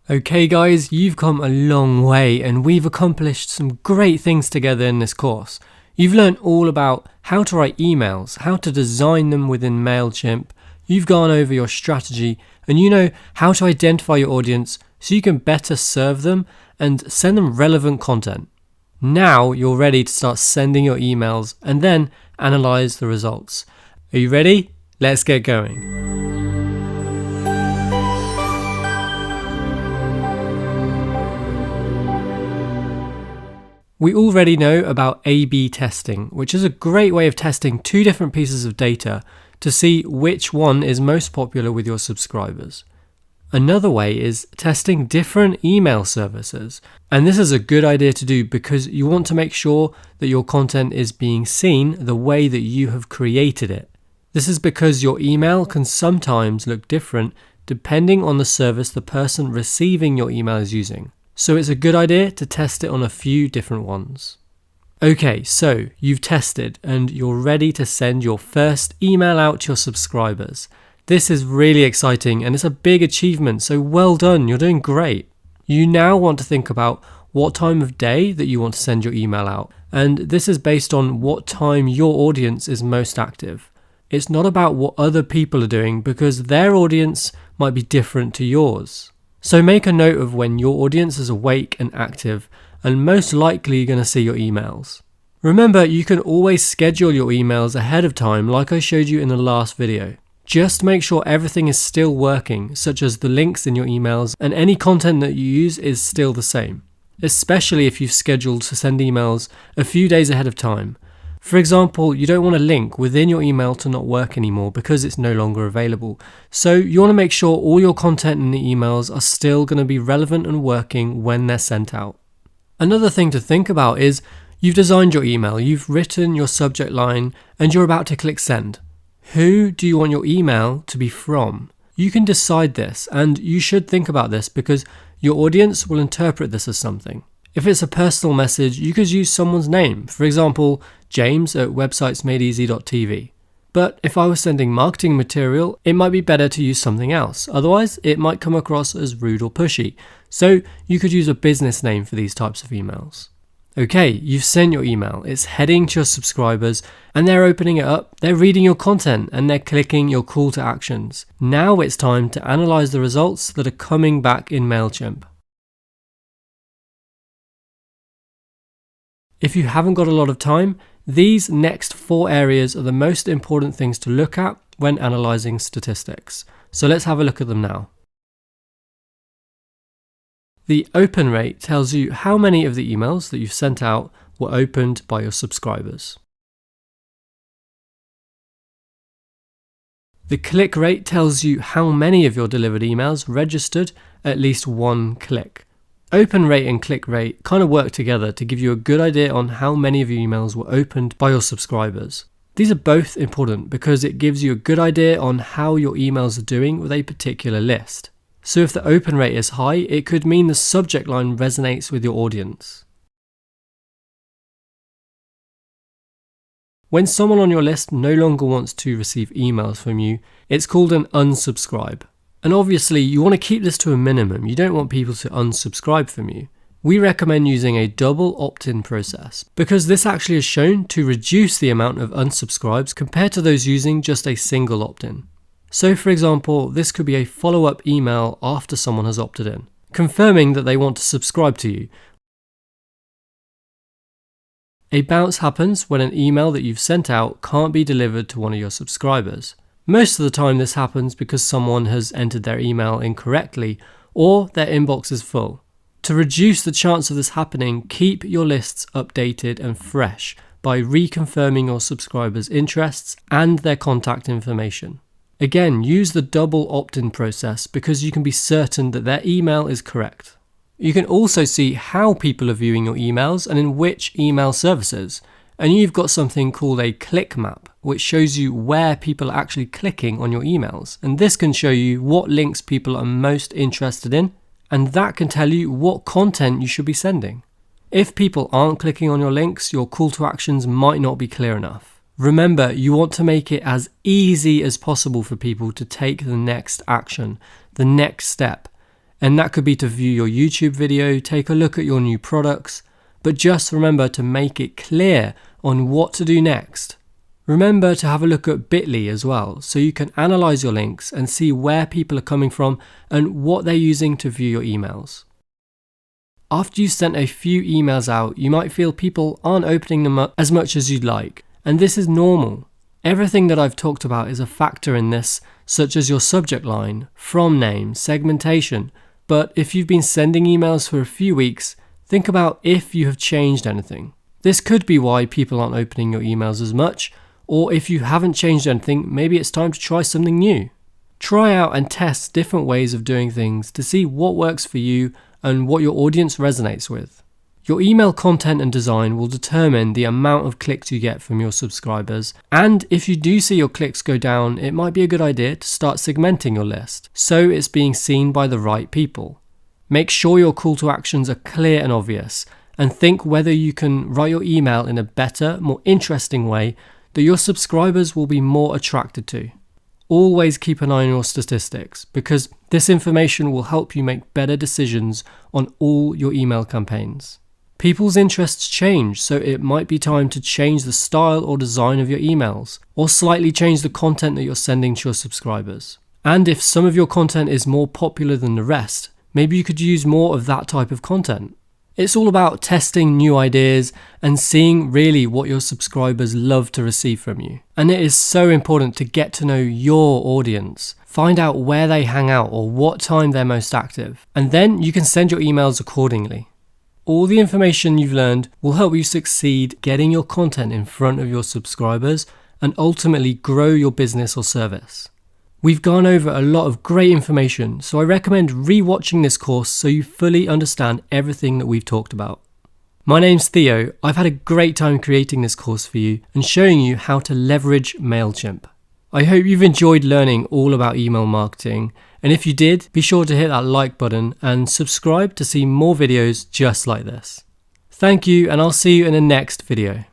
Okay guys, you've come a long way and we've accomplished some great things together in this course. You've learned all about how to write emails, how to design them within MailChimp, you've gone over your strategy, and you know how to identify your audience so you can better serve them and send them relevant content. Now you're ready to start sending your emails and then analyze the results. Are you ready? Let's get going. We already know about A/B testing, which is a great way of testing two different pieces of data to see which one is most popular with your subscribers. Another way is testing different email services. And this is a good idea to do because you want to make sure that your content is being seen the way that you have created it. This is because your email can sometimes look different depending on the service the person receiving your email is using. So it's a good idea to test it on a few different ones. Okay, so you've tested and you're ready to send your first email out to your subscribers. This is really exciting and it's a big achievement, so well done, you're doing great. You now want to think about what time of day that you want to send your email out, and this is based on what time your audience is most active. It's not about what other people are doing because their audience might be different to yours. So make a note of when your audience is awake and active and most likely going to see your emails. Remember, you can always schedule your emails ahead of time like I showed you in the last video. Just make sure everything is still working, such as the links in your emails and any content that you use is still the same, especially if you've scheduled to send emails a few days ahead of time. For example, you don't want a link within your email to not work anymore because it's no longer available. So you want to make sure all your content in the emails are still going to be relevant and working when they're sent out. Another thing to think about is you've designed your email, you've written your subject line, and you're about to click send. Who do you want your email to be from? You can decide this, and you should think about this because your audience will interpret this as something. If it's a personal message, you could use someone's name, for example, James at websitesmadeeasy.tv. But if I was sending marketing material, it might be better to use something else. Otherwise, it might come across as rude or pushy. So you could use a business name for these types of emails. Okay, you've sent your email, it's heading to your subscribers and they're opening it up, they're reading your content and they're clicking your call to actions. Now it's time to analyze the results that are coming back in MailChimp. If you haven't got a lot of time, these next 4 areas are the most important things to look at when analyzing statistics. So let's have a look at them now. The open rate tells you how many of the emails that you've sent out were opened by your subscribers. The click rate tells you how many of your delivered emails registered at least one click. Open rate and click rate kind of work together to give you a good idea on how many of your emails were opened by your subscribers. These are both important because it gives you a good idea on how your emails are doing with a particular list. So if the open rate is high, it could mean the subject line resonates with your audience. When someone on your list no longer wants to receive emails from you, it's called an unsubscribe. And obviously you want to keep this to a minimum. You don't want people to unsubscribe from you. We recommend using a double opt-in process because this actually is shown to reduce the amount of unsubscribes compared to those using just a single opt-in. So for example, this could be a follow-up email after someone has opted in, confirming that they want to subscribe to you. A bounce happens when an email that you've sent out can't be delivered to one of your subscribers. Most of the time this happens because someone has entered their email incorrectly or their inbox is full. To reduce the chance of this happening, keep your lists updated and fresh by reconfirming your subscribers' interests and their contact information. Again, use the double opt-in process because you can be certain that their email is correct. You can also see how people are viewing your emails and in which email services. And you've got something called a click map, which shows you where people are actually clicking on your emails. And this can show you what links people are most interested in, and that can tell you what content you should be sending. If people aren't clicking on your links, your call to actions might not be clear enough. Remember, you want to make it as easy as possible for people to take the next action, the next step. And that could be to view your YouTube video, take a look at your new products, but just remember to make it clear on what to do next. Remember to have a look at Bitly as well, so you can analyze your links and see where people are coming from and what they're using to view your emails. After you've sent a few emails out, you might feel people aren't opening them up as much as you'd like, and this is normal. Everything that I've talked about is a factor in this, such as your subject line, from name, segmentation, but if you've been sending emails for a few weeks, think about if you have changed anything. This could be why people aren't opening your emails as much, or if you haven't changed anything, maybe it's time to try something new. Try out and test different ways of doing things to see what works for you and what your audience resonates with. Your email content and design will determine the amount of clicks you get from your subscribers, and if you do see your clicks go down, it might be a good idea to start segmenting your list so it's being seen by the right people. Make sure your call to actions are clear and obvious, and think whether you can write your email in a better, more interesting way that your subscribers will be more attracted to. Always keep an eye on your statistics, because this information will help you make better decisions on all your email campaigns. People's interests change, so it might be time to change the style or design of your emails, or slightly change the content that you're sending to your subscribers. And if some of your content is more popular than the rest, maybe you could use more of that type of content. It's all about testing new ideas and seeing really what your subscribers love to receive from you. And it is so important to get to know your audience. Find out where they hang out or what time they're most active. And then you can send your emails accordingly. All the information you've learned will help you succeed getting your content in front of your subscribers and ultimately grow your business or service. We've gone over a lot of great information, so I recommend re-watching this course so you fully understand everything that we've talked about. My name's Theo. I've had a great time creating this course for you and showing you how to leverage MailChimp. I hope you've enjoyed learning all about email marketing, and if you did, be sure to hit that like button and subscribe to see more videos just like this. Thank you, and I'll see you in the next video.